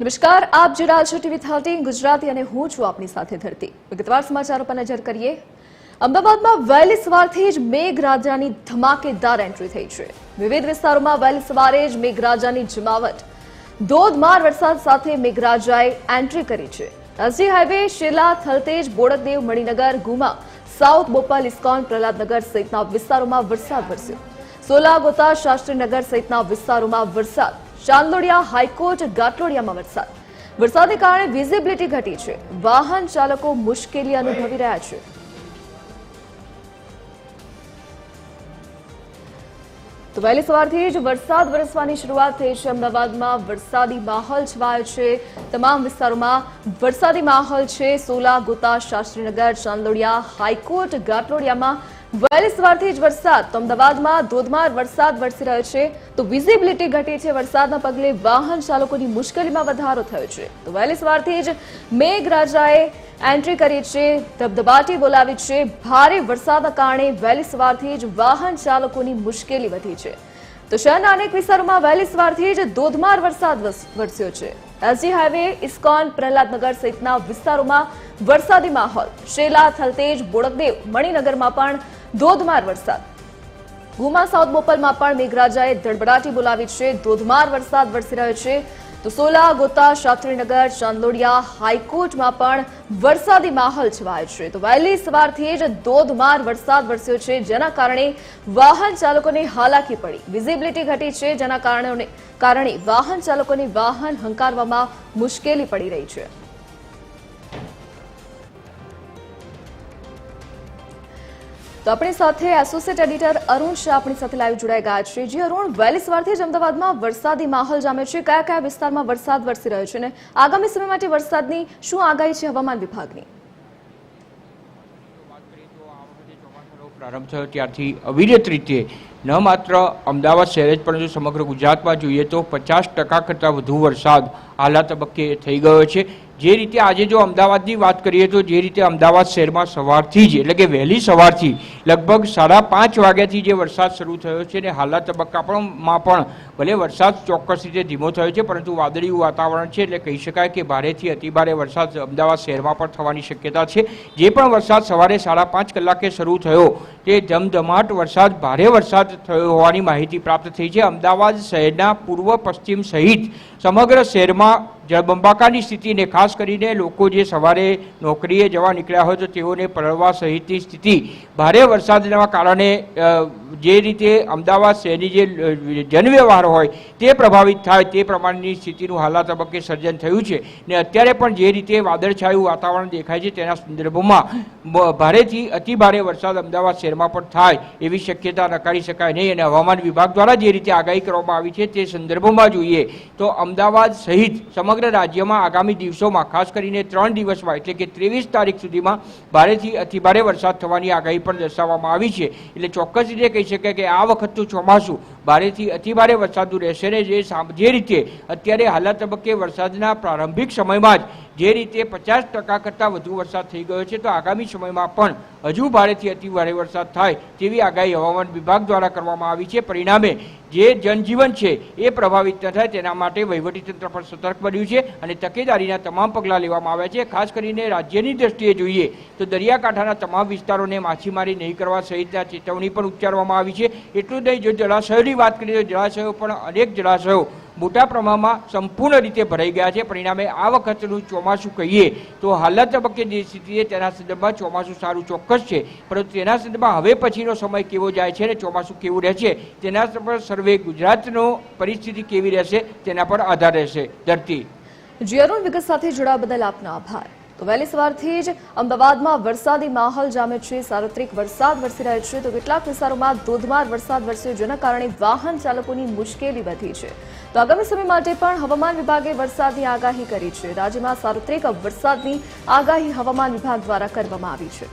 નમસ્કાર, આપ જોઈ રહ્યા છો ટીવી 13 ગુજરાતી અને હું છું આપની સાથે ધરતી। વિગતવાર સમાચારો પર નજર કરીએ। અમદાવાદમાં વહેલી સવારથી જ મેઘરાજાની ધમાકેદાર એન્ટ્રી થઈ છે। વિવિધ વિસ્તારોમાં વહેલી સવારે જ મેઘરાજાની જમાવટ, ધોધમાર વરસાદ સાથે મેઘરાજાએ એન્ટ્રી કરી છે। એસજી હાઈવે, શેલા, થલતેજ, બોડકદેવ, મણિનગર, ગુમા, સાઉથ બોપલ, ઇસ્કોન, પ્રહલાદનગર સહિતના વિસ્તારોમાં વરસાદ વરસ્યો। સોલા, ગોતા, શાસ્ત્રીનગર સહિતના વિસ્તારોમાં વરસાદ। ચાંદલોડિયા, હાઈકોર્ટ, ગાટલોડિયામાં વરસાદને કારણે વિઝિબિલિટી ઘટી છે। વાહન ચાલકો મુશ્કેલી અનુભવી રહ્યા છે। તો વહેલી સવારથી જ વરસાદ વરસવાની શરૂઆત થઈ છે। અમદાવાદમાં વરસાદી માહોલ છવાયો છે। તમામ વિસ્તારોમાં વરસાદી માહોલ છે। સોલા, ગોતા, શાસ્ત્રીનગર, ચાંદલોડિયા, હાઈકોર્ટ, ગાટલોડિયામાં વહેલી સવારથી જ વરસાદ। તો અમદાવાદમાં ધોધમાર વરસાદ વરસી રહ્યો છે, તો વિઝિબિલિટી ઘટી છે। વરસાદના પગલે વાહન ચાલકોની મુશ્કેલીમાં વધારો થયો છે। તો વહેલી સવારથી જ મેઘરાજાએ એન્ટ્રી કરી છે, ધબધબાટી બોલાવી છે। ભારે વરસાદના કારણે વહેલી સવારથી જ વાહન ચાલકોની મુશ્કેલી વધી છે। તો શહેરના અનેક વિસ્તારોમાં વહેલી સવારથી જ ધોધમાર વરસાદ વરસ્યો છે। એસજી હાઈવે, ઇસ્કોન, પ્રહલાદનગર સહિતના વિસ્તારોમાં વરસાદી માહોલ। શેલા, થલતેજ, બોડકદેવ, મણિનગરમાં પણ ધોધમાર વરસાદ। ગુમા, સાઉથ બોપલમાં પણ મેઘરાજાએ ધડબડાટી બોલાવી છે। ધોધમાર વરસાદ વરસી રહ્યો છે। તો સોલા, ગોતા, શાસ્ત્રીનગર, ચાંદલોડિયા, હાઈકોર્ટમાં પણ વરસાદી માહોલ છવાયો છે। તો વહેલી સવારથી જ ધોધમાર વરસાદ વરસ્યો છે, જેના કારણે વાહન ચાલકોને હાલાકી પડી, વિઝિબિલિટી ઘટી છે, જેના કારણે વાહન ચાલકોને વાહન હંકારવામાં મુશ્કેલી પડી રહી છે। તો આપણી સાથે એસોસિએટ એડિટર અરુણ શાહ આપણી સાથે લાઈવ જોડાઈ ગયા છે। જી અરુણ, વહેલી સવારથી જ અમદાવાદમાં વરસાદી માહોલ જામ્યો છે। કયા કયા વિસ્તારમાં વરસાદ વરસી રહ્યો છે અને આગામી સમય માટે વરસાદની શું આગાહી છે હવામાન વિભાગની? પ્રારંભ થયો ત્યારથી અવિરત રીતે ન માત્ર અમદાવાદ શહેર જ પરંતુ સમગ્ર ગુજરાતમાં જોઈએ તો 50% કરતાં વધુ વરસાદ હાલના તબક્કે થઈ ગયો છે। જે રીતે આજે જો અમદાવાદની વાત કરીએ તો જે રીતે અમદાવાદ શહેરમાં સવારથી જ એટલે કે વહેલી સવારથી લગભગ 5:30 વાગ્યાથી જે વરસાદ શરૂ થયો છે અને હાલના તબક્કામાં પણ ભલે વરસાદ ચોક્કસ રીતે ધીમો થયો છે પરંતુ વાદળિયું વાતાવરણ છે, એટલે કહી શકાય કે ભારેથી અતિભારે વરસાદ અમદાવાદ શહેરમાં પણ થવાની શક્યતા છે। જે પણ વરસાદ સવારે 5:30 કલાકે શરૂ થયો તે ધમધમાટ વરસાદ, ભારે વરસાદ થયો હોવાની માહિતી પ્રાપ્ત થઈ છે। અમદાવાદ શહેરના પૂર્વ, પશ્ચિમ સહિત સમગ્ર શહેરમાં જળબંબાકારની સ્થિતિને ખાસ કરીને લોકો જે સવારે નોકરીએ જવા નીકળ્યા હોય તો તેઓને પરળવા સહિતની સ્થિતિ ભારે વરસાદના કારણે જે રીતે અમદાવાદ શહેરની જે જનવ્યવહાર હોય તે પ્રભાવિત થાય તે પ્રમાણેની સ્થિતિનું હાલના તબક્કે સર્જન થયું છે। ને અત્યારે પણ જે રીતે વાદળછાયું વાતાવરણ દેખાય છે તેના સંદર્ભમાં ભારેથી અતિભારે વરસાદ અમદાવાદ શહેરમાં પણ થાય એવી શક્યતા નકારી શકાય નહીં। અને હવામાન વિભાગ દ્વારા જે રીતે આગાહી કરવામાં આવી છે તે સંદર્ભમાં જોઈએ તો અમદાવાદ સહિત સમગ્ર રાજ્યમાં આગામી દિવસોમાં ખાસ કરીને 3 દિવસમાં એટલે કે 23 તારીખ સુધીમાં ભારેથી અતિભારે વરસાદ થવાની આગાહી પણ દર્શાવવામાં આવી છે। એટલે ચોક્કસ રીતે કહી શકાય કે આ વખતનું ચોમાસું ભારેથી અતિભારે વરસાદનું રહેશે ને જે રીતે અત્યારે હાલના તબક્કે વરસાદના પ્રારંભિક સમયમાં જ જે રીતે 50% કરતાં વધુ વરસાદ થઈ ગયો છે તો આગામી સમયમાં પણ હજુ ભારેથી અતિભારે વરસાદ થાય તેવી આગાહી હવામાન વિભાગ દ્વારા કરવામાં આવી છે। પરિણામે જે જનજીવન છે એ પ્રભાવિત ન થાય તેના માટે વહીવટીતંત્ર પણ સતર્ક બન્યું છે અને તકેદારીના તમામ પગલાં લેવામાં આવ્યા છે। ખાસ કરીને રાજ્યની દ્રષ્ટિએ જોઈએ તો દરિયાકાંઠાના તમામ વિસ્તારોને માછીમારી નહીં કરવા સહિતના ચેતવણી પણ ઉચ્ચારવામાં આવી છે। એટલું જ નહીં, જો જળાશયોની વાત કરીએ તો જળાશયો પણ અનેક જળાશયો મોટા પ્રમાણમાં સંપૂર્ણ રીતે ભરાઈ ગયા છે। પરિણામે આ વખતનું ચોમાસું કહીએ તો હાલના તબક્કે જે સ્થિતિ છે તેના સંદર્ભમાં ચોમાસું સારું ચોક્કસ છે, પરંતુ તેના સંદર્ભમાં હવે પછીનો સમય કેવો જાય છે અને ચોમાસું કેવું રહેશે તેના પર સર્વે ગુજરાતનો પરિસ્થિતિ કેવી રહેશે તેના પર આધાર રહેશે। ધરતી જી અરુણ, વિગત સાથે જોડાવા બદલ આપનો આભાર। તો વહેલી સવારથી જ અમદાવાદમાં વરસાદી માહોલ જામ્યો છે। સાર્વત્રિક વરસાદ વરસી રહ્યો છે, તો કેટલાક વિસ્તારોમાં ધોધમાર વરસાદ વરસ્યો, જેના કારણે વાહન ચાલકોની મુશ્કેલી વધી છે। તો આગામી સમય માટે પણ હવામાન વિભાગે વરસાદની આગાહી કરી છે। રાજ્યમાં સાર્વત્રિક વરસાદની આગાહી હવામાન વિભાગ દ્વારા કરવામાં આવી છે।